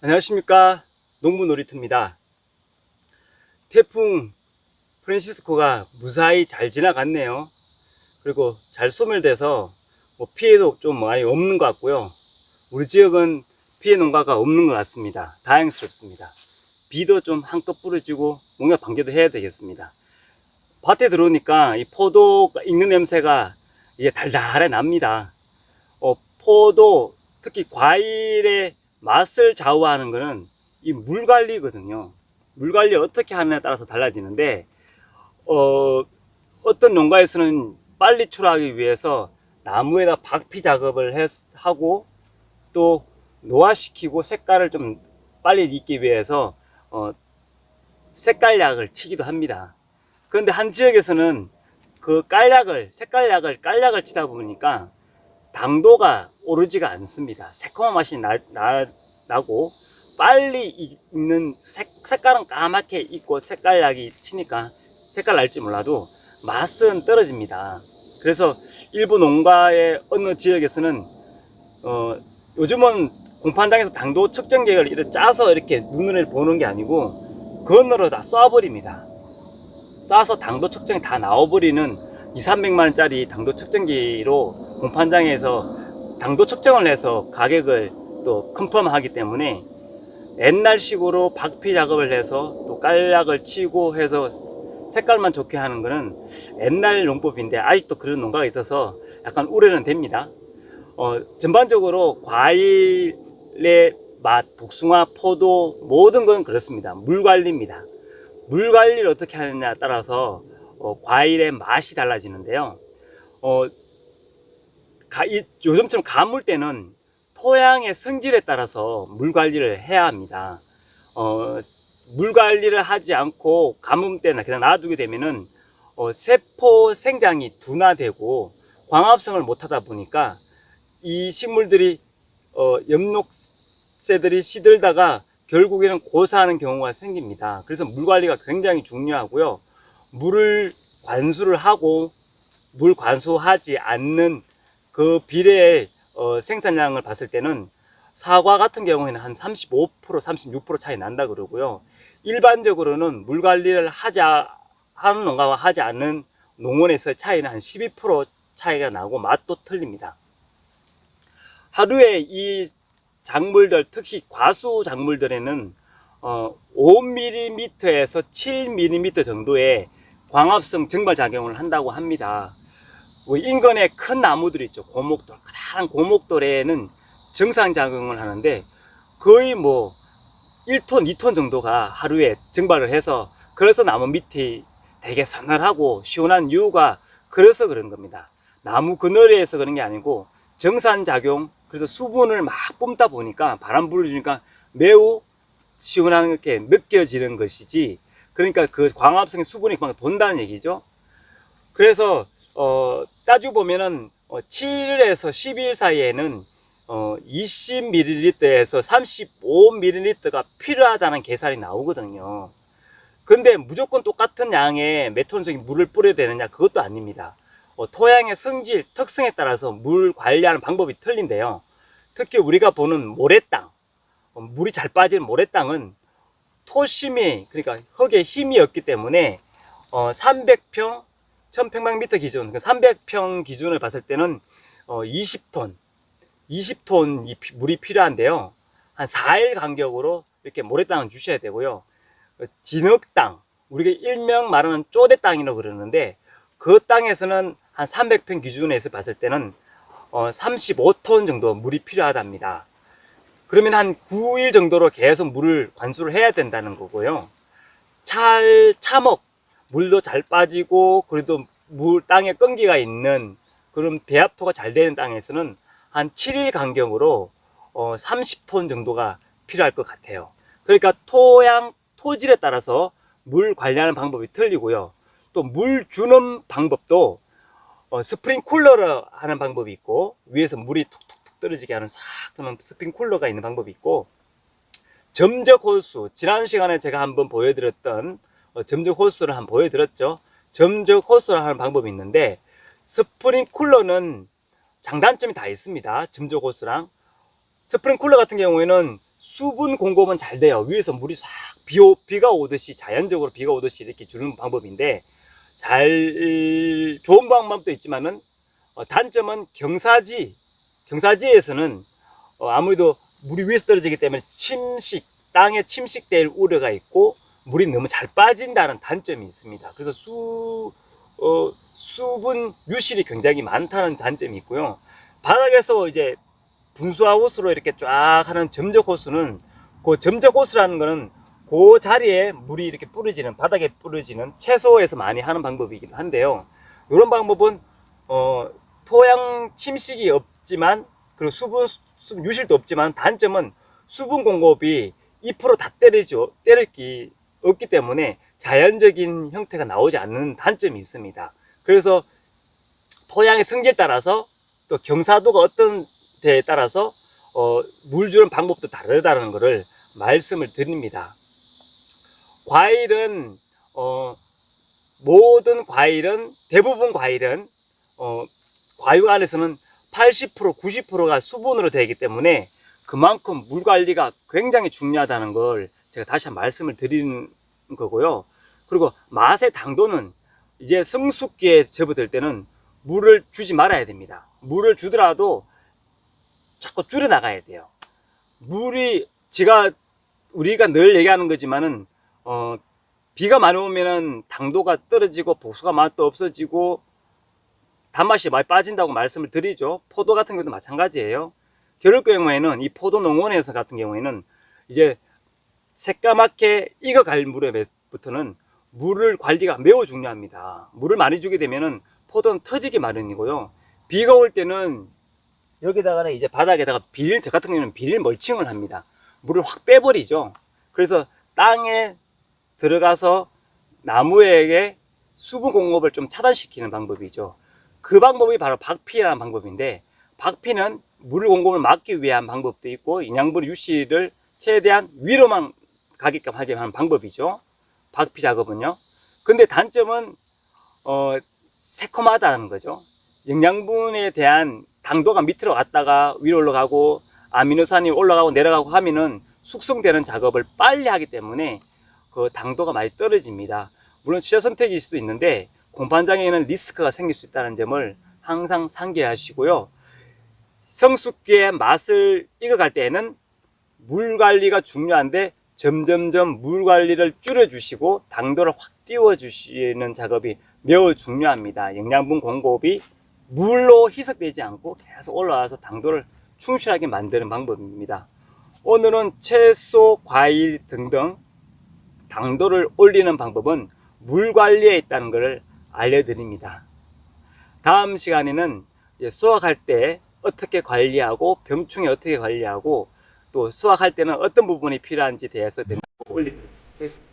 안녕하십니까, 농부놀이터입니다. 태풍 프란시스코가 무사히 잘 지나갔네요. 그리고 잘 소멸돼서 피해도 좀 많이 없는 것 같고요. 우리 지역은 피해 농가가 없는 것 같습니다. 다행스럽습니다. 비도 좀 한껏 부러지고 농약 방제도 해야 되겠습니다. 밭에 들어오니까 이 포도 익는 냄새가 이게 달달해 납니다. 포도, 특히 과일의 맛을 좌우하는 거는 이 물 관리거든요. 물 관리 어떻게 하느냐에 따라서 달라지는데, 어떤 농가에서는 빨리 출하하기 위해서 나무에다 박피 작업을 하고, 또 노화시키고 색깔을 좀 빨리 익기 위해서 색깔약을 치기도 합니다. 그런데 한 지역에서는 그 색깔약을 깔약을 치다 보니까 당도가 오르지가 않습니다. 새콤한 맛이 나고 빨리 익는 색깔은 까맣게 익고 색깔약이 치니까 색깔 날지 몰라도 맛은 떨어집니다. 그래서 일부 농가의 어느 지역에서는 요즘은 공판장에서 당도 측정기를 이렇게 짜서 이렇게 눈을 보는 게 아니고 건으로 다 쏴버립니다. 쏴서 당도 측정이 다 나와버리는 200~300만원짜리 당도 측정기로 공판장에서 당도 측정을 해서 가격을 또 컨펌하기 때문에 옛날식으로 박피 작업을 해서 또 깔약을 치고 해서 색깔만 좋게 하는 거는 옛날 농법인데 아직도 그런 농가가 있어서 약간 우려는 됩니다. 전반적으로 과일의 맛, 복숭아, 포도 모든 건 그렇습니다. 물 관리입니다. 물 관리를 어떻게 하느냐에 따라서 과일의 맛이 달라지는데요. 요즘처럼 가물 때는 토양의 성질에 따라서 물 관리를 해야 합니다. 물 관리를 하지 않고 가뭄 때나 그냥 놔두게 되면은 세포 생장이 둔화되고 광합성을 못하다 보니까 이 식물들이 엽록새들이 시들다가 결국에는 고사하는 경우가 생깁니다. 그래서 물 관리가 굉장히 중요하고요. 물을 관수를 하고 물 관수하지 않는 그 비례의 생산량을 봤을 때는 사과 같은 경우에는 한 35%, 36% 차이 난다 그러고요. 일반적으로는 물 관리를 하는 농가와 하지 않는 농원에서 차이는 한 12% 차이가 나고 맛도 틀립니다. 하루에 이 작물들, 특히 과수 작물들에는 5mm에서 7mm 정도의 광합성 증발 작용을 한다고 합니다. 인근에 큰 나무들 있죠. 고목돌, 크다란 고목돌에는 정상작용을 하는데 거의 1톤, 2톤 정도가 하루에 증발을 해서, 그래서 나무 밑이 되게 서늘하고 시원한 이유가 그래서 그런 겁니다. 나무 그늘에서 그런 게 아니고 정산작용, 그래서 수분을 막 뿜다 보니까 바람 불어주니까 매우 시원하게 느껴지는 것이지, 그러니까 그 광합성의 수분이 그만 돈다는 얘기죠. 그래서 따지고 보면은 7일에서 12일 사이에는 20ml에서 35ml가 필요하다는 계산이 나오거든요. 근데 무조건 똑같은 양의 메톤적인 물을 뿌려야 되느냐, 그것도 아닙니다. 토양의 성질, 특성에 따라서 물 관리하는 방법이 틀린데요. 특히 우리가 보는 모래땅, 물이 잘 빠지는 모래땅은 토심이, 그러니까 흙에 힘이 없기 때문에 300평, 1000평방미터 기준, 300평 기준을 봤을 때는 20톤 물이 필요한데요. 한 4일 간격으로 이렇게 모래땅을 주셔야 되고요. 진흙땅, 우리가 일명 말하는 쪼대땅이라고 그러는데, 그 땅에서는 한 300평 기준에서 봤을 때는 35톤 정도 물이 필요하답니다. 그러면 한 9일 정도로 계속 물을 관수를 해야 된다는 거고요. 참목, 물도 잘 빠지고 그래도 땅에 끈기가 있는 그런 배합토가 잘 되는 땅에서는 한 7일 간격으로 30톤 정도가 필요할 것 같아요. 그러니까 토질에 따라서 물 관리하는 방법이 틀리고요. 또 물 주는 방법도 스프링쿨러를 하는 방법이 있고, 위에서 물이 툭툭툭 떨어지게 하는 싹 드는 스프링쿨러가 있는 방법이 있고, 점적 홀수, 지난 시간에 제가 한번 보여드렸던 점적 홀수를 한번 보여드렸죠. 점적 홀수를 하는 방법이 있는데, 스프링쿨러는 장단점이 다 있습니다. 점적 홀수랑 스프링쿨러 같은 경우에는 수분 공급은 잘 돼요. 위에서 물이 싹 비가 오듯이 자연적으로 비가 오듯이 이렇게 주는 방법인데 좋은 방법도 있지만은 단점은 경사지에서는 아무래도 물이 위에서 떨어지기 때문에 땅에 침식될 우려가 있고 물이 너무 잘 빠진다는 단점이 있습니다. 그래서 수분 유실이 굉장히 많다는 단점이 있고요. 바닥에서 이제 분수화 호스로 이렇게 쫙 하는 점적 호스는 그 점적 호스라는 거는 그 자리에 물이 이렇게 뿌려지는, 바닥에 뿌려지는 채소에서 많이 하는 방법이기도 한데요. 이런 방법은 토양 침식이 없지만 그리고 수분 유실도 없지만 단점은 수분 공급이 2% 다 때렸기 없기 때문에 자연적인 형태가 나오지 않는 단점이 있습니다. 그래서 토양의 성질에 따라서 또 경사도가 어떤 데에 따라서 물 주는 방법도 다르다는 것을 말씀을 드립니다. 과일은 대부분 과일은 과육 안에서는 80% 90%가 수분으로 되기 때문에 그만큼 물 관리가 굉장히 중요하다는 걸 제가 다시 한번 말씀을 드리는 거고요. 그리고 맛의 당도는 이제 성숙기에 접어들 때는 물을 주지 말아야 됩니다. 물을 주더라도 자꾸 줄여 나가야 돼요. 우리가 늘 얘기하는 거지만은 비가 많이 오면은 당도가 떨어지고 복수가 맛도 없어지고 단맛이 많이 빠진다고 말씀을 드리죠. 포도 같은 경우도 마찬가지예요. 겨울 경우에는 이 포도 농원에서 같은 경우에는 이제 새까맣게 익어갈 무렵부터는 물을 관리가 매우 중요합니다. 물을 많이 주게 되면은 포도는 터지기 마련이고요. 비가 올 때는 여기다가는 이제 바닥에다가 저 같은 경우는 비닐 멀칭을 합니다. 물을 확 빼버리죠. 그래서 땅에 들어가서 나무에게 수분 공급을 좀 차단시키는 방법이죠. 그 방법이 바로 박피라는 방법인데, 박피는 물 공급을 막기 위한 방법도 있고 영양분 유실을 최대한 위로만 가게끔 하게 하는 방법이죠. 박피 작업은요. 근데 단점은 새콤하다는 거죠. 영양분에 대한 당도가 밑으로 갔다가 위로 올라가고 아미노산이 올라가고 내려가고 하면은 숙성되는 작업을 빨리 하기 때문에 그 당도가 많이 떨어집니다. 물론 취사 선택일 수도 있는데 공판장에는 리스크가 생길 수 있다는 점을 항상 상기하시고요. 성숙기의 맛을 익어갈 때에는 물 관리가 중요한데 점점점 물 관리를 줄여주시고 당도를 확 띄워주시는 작업이 매우 중요합니다. 영양분 공급이 물로 희석되지 않고 계속 올라와서 당도를 충실하게 만드는 방법입니다. 오늘은 채소, 과일 등등 당도를 올리는 방법은 물 관리에 있다는 것을 알려드립니다. 다음 시간에는 수확할 때 어떻게 관리하고 병충해 어떻게 관리하고 또 수확할 때는 어떤 부분이 필요한지 대해서 올리도록 하겠습니다.